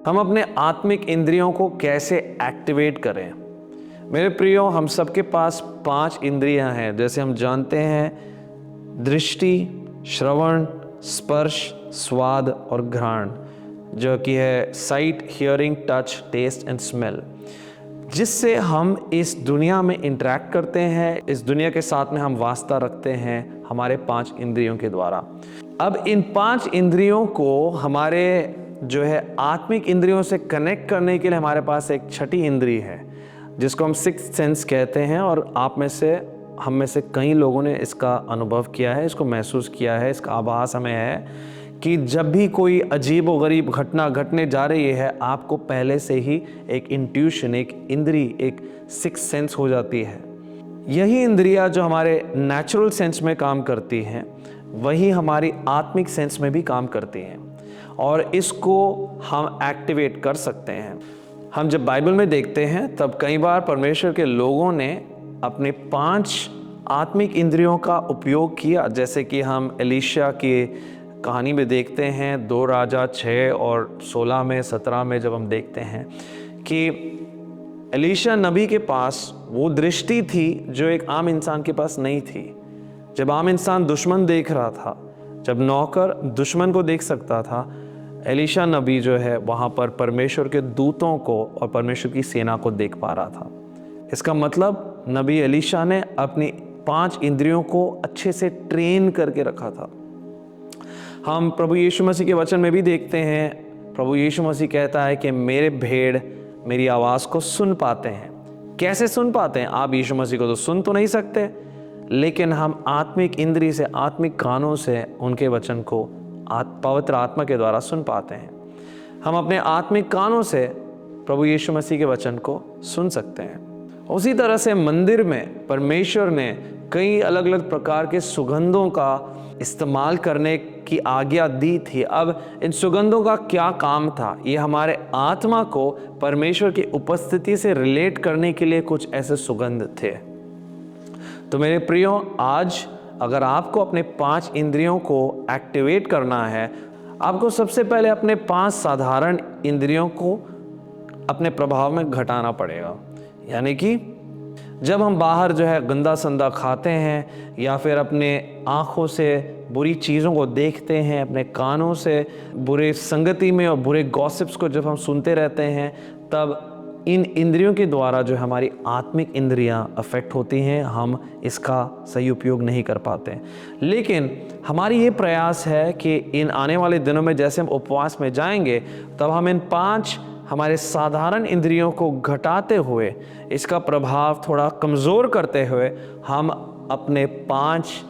हम अपने आत्मिक इंद्रियों को कैसे एक्टिवेट करें। मेरे प्रियो, हम सबके पास 5 इंद्रियां हैं। जैसे हम जानते हैं, दृष्टि, श्रवण, स्पर्श, स्वाद और घ्राण, जो कि है sight, hearing, touch, taste and smell, जिससे हम इस दुनिया में इंटरेक्ट करते हैं, इस दुनिया के साथ में हम वास्ता रखते हैं हमारे 5 इंद्रियों के द्वारा। अब इन 5 इंद्रियों को हमारे जो है आत्मिक इंद्रियों से कनेक्ट करने के लिए हमारे पास एक छठी इंद्री है, जिसको हम सिक्स्थ सेंस कहते हैं। और हम में से कई लोगों ने इसका अनुभव किया है, इसको महसूस किया है, इसका आभास हमें है कि जब भी कोई अजीब व गरीब घटना घटने जा रही है, आपको पहले से ही एक इंट्यूशन, एक इंद्री, एक सिक्स्थ सेंस हो जाती है। यही इंद्रियां जो हमारे नेचुरल सेंस में काम करती हैं, वही हमारी आत्मिक सेंस में भी काम करती हैं, और इसको हम एक्टिवेट कर सकते हैं। हम जब बाइबल में देखते हैं, तब कई बार परमेश्वर के लोगों ने अपने 5 आत्मिक इंद्रियों का उपयोग किया। जैसे कि हम एलीशा की कहानी में देखते हैं, 2 राजा 6 और 16 में, 17 में, जब हम देखते हैं कि एलीशा नबी के पास वो दृष्टि थी जो एक आम इंसान के पास नहीं थी। जब आम इंसान दुश्मन देख रहा था, जब नौकर दुश्मन को देख सकता था, एलीशा नबी जो है वहाँ पर परमेश्वर के दूतों को और परमेश्वर की सेना को देख पा रहा था। इसका मतलब नबी एलीशा ने अपनी 5 इंद्रियों को अच्छे से ट्रेन करके रखा था। हम प्रभु यीशु मसीह के वचन में भी देखते हैं, प्रभु यीशु मसीह कहता है कि मेरे भेड़ मेरी आवाज़ को सुन पाते हैं। कैसे सुन पाते हैं? आप यीशु मसीह को तो सुन तो नहीं सकते, लेकिन हम आत्मिक इंद्री से, आत्मिक कानों से उनके वचन को पवित्र आत्मा के द्वारा सुन पाते हैं। हम अपने आत्मिक कानों से प्रभु यीशु मसीह के वचन को सुन सकते हैं। उसी तरह से मंदिर में परमेश्वर ने कई अलग अलग प्रकार के सुगंधों का इस्तेमाल करने की आज्ञा दी थी। अब इन सुगंधों का क्या काम था? ये हमारे आत्मा को परमेश्वर की उपस्थिति से रिलेट करने के लिए कुछ ऐसे सुगंध थे। तो मेरे प्रियो, आज अगर आपको अपने 5 इंद्रियों को एक्टिवेट करना है, आपको सबसे पहले अपने 5 साधारण इंद्रियों को अपने प्रभाव में घटाना पड़ेगा। यानी कि जब हम बाहर जो है गंदा संदा खाते हैं, या फिर अपने आँखों से बुरी चीज़ों को देखते हैं, अपने कानों से बुरे संगति में और बुरे गॉसिप्स को जब हम सुनते रहते हैं, तब इन इंद्रियों के द्वारा जो हमारी आत्मिक इंद्रियां अफेक्ट होती हैं, हम इसका सही उपयोग नहीं कर पाते। लेकिन हमारी ये प्रयास है कि इन आने वाले दिनों में जैसे हम उपवास में जाएंगे, तब हम इन 5 हमारे साधारण इंद्रियों को घटाते हुए, इसका प्रभाव थोड़ा कमज़ोर करते हुए, हम अपने 5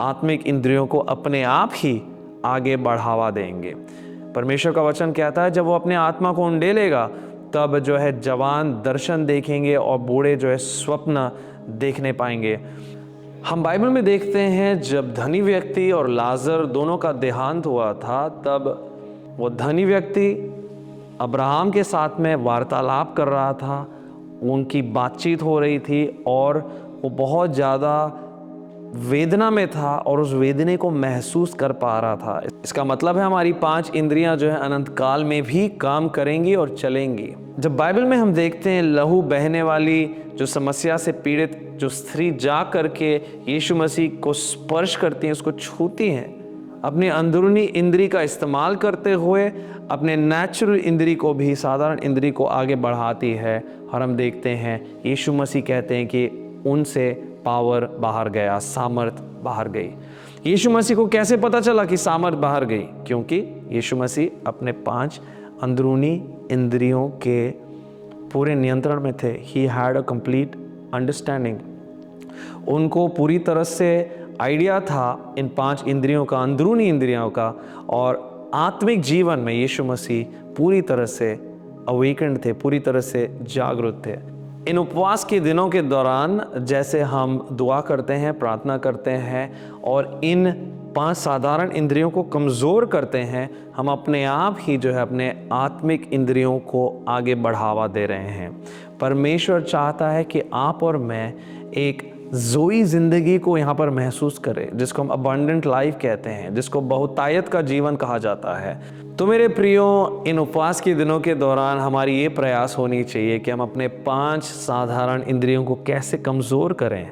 आत्मिक इंद्रियों को अपने आप ही आगे बढ़ावा देंगे। परमेश्वर का वचन कहता है, जब वो अपने आत्मा को उंडेलेगा, तब जो है जवान दर्शन देखेंगे और बूढ़े जो है स्वप्न देखने पाएंगे। हम बाइबल में देखते हैं, जब धनी व्यक्ति और लाजर दोनों का देहांत हुआ था, तब वो धनी व्यक्ति अब्राहम के साथ में वार्तालाप कर रहा था, उनकी बातचीत हो रही थी, और वो बहुत ज़्यादा वेदना में था और उस वेदने को महसूस कर पा रहा था। इसका मतलब है हमारी 5 इंद्रियां जो है अनंत काल में भी काम करेंगी और चलेंगी। जब बाइबल में हम देखते हैं, लहू बहने वाली जो समस्या से पीड़ित जो स्त्री जा करके यीशु मसीह को स्पर्श करती हैं, उसको छूती हैं, अपनी अंदरूनी इंद्री का इस्तेमाल करते हुए अपने नेचुरल इंद्री को भी, साधारण इंद्री को आगे बढ़ाती है। और हम देखते हैं यीशु मसीह कहते हैं कि उनसे पावर बाहर गया, सामर्थ बाहर गई। यीशु मसीह को कैसे पता चला कि सामर्थ बाहर गई? क्योंकि यीशु मसीह अपने 5 अंदरूनी इंद्रियों के पूरे नियंत्रण में थे। He had a complete understanding. उनको पूरी तरह से आइडिया था इन 5 इंद्रियों का, अंदरूनी इंद्रियों का, और आत्मिक जीवन में यीशु मसीह पूरी तरह से अवेकेंड थे, पूरी तरह से जागरूक थे। इन उपवास के दिनों के दौरान जैसे हम दुआ करते हैं, प्रार्थना करते हैं और इन 5 साधारण इंद्रियों को कमज़ोर करते हैं, हम अपने आप ही जो है अपने आत्मिक इंद्रियों को आगे बढ़ावा दे रहे हैं। परमेश्वर चाहता है कि आप और मैं एक ज़ोई ज़िंदगी को यहाँ पर महसूस करें, जिसको हम अबंडेंट लाइफ कहते हैं, जिसको बहुतायत का जीवन कहा जाता है। तो मेरे प्रियो, इन उपवास के दिनों के दौरान हमारी ये प्रयास होनी चाहिए कि हम अपने 5 साधारण इंद्रियों को कैसे कमज़ोर करें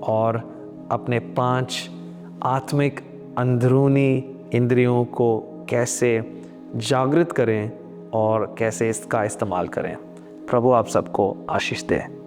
और अपने 5 आत्मिक अंदरूनी इंद्रियों को कैसे जागृत करें और कैसे इसका इस्तेमाल करें। प्रभु आप सबको आशीष दे।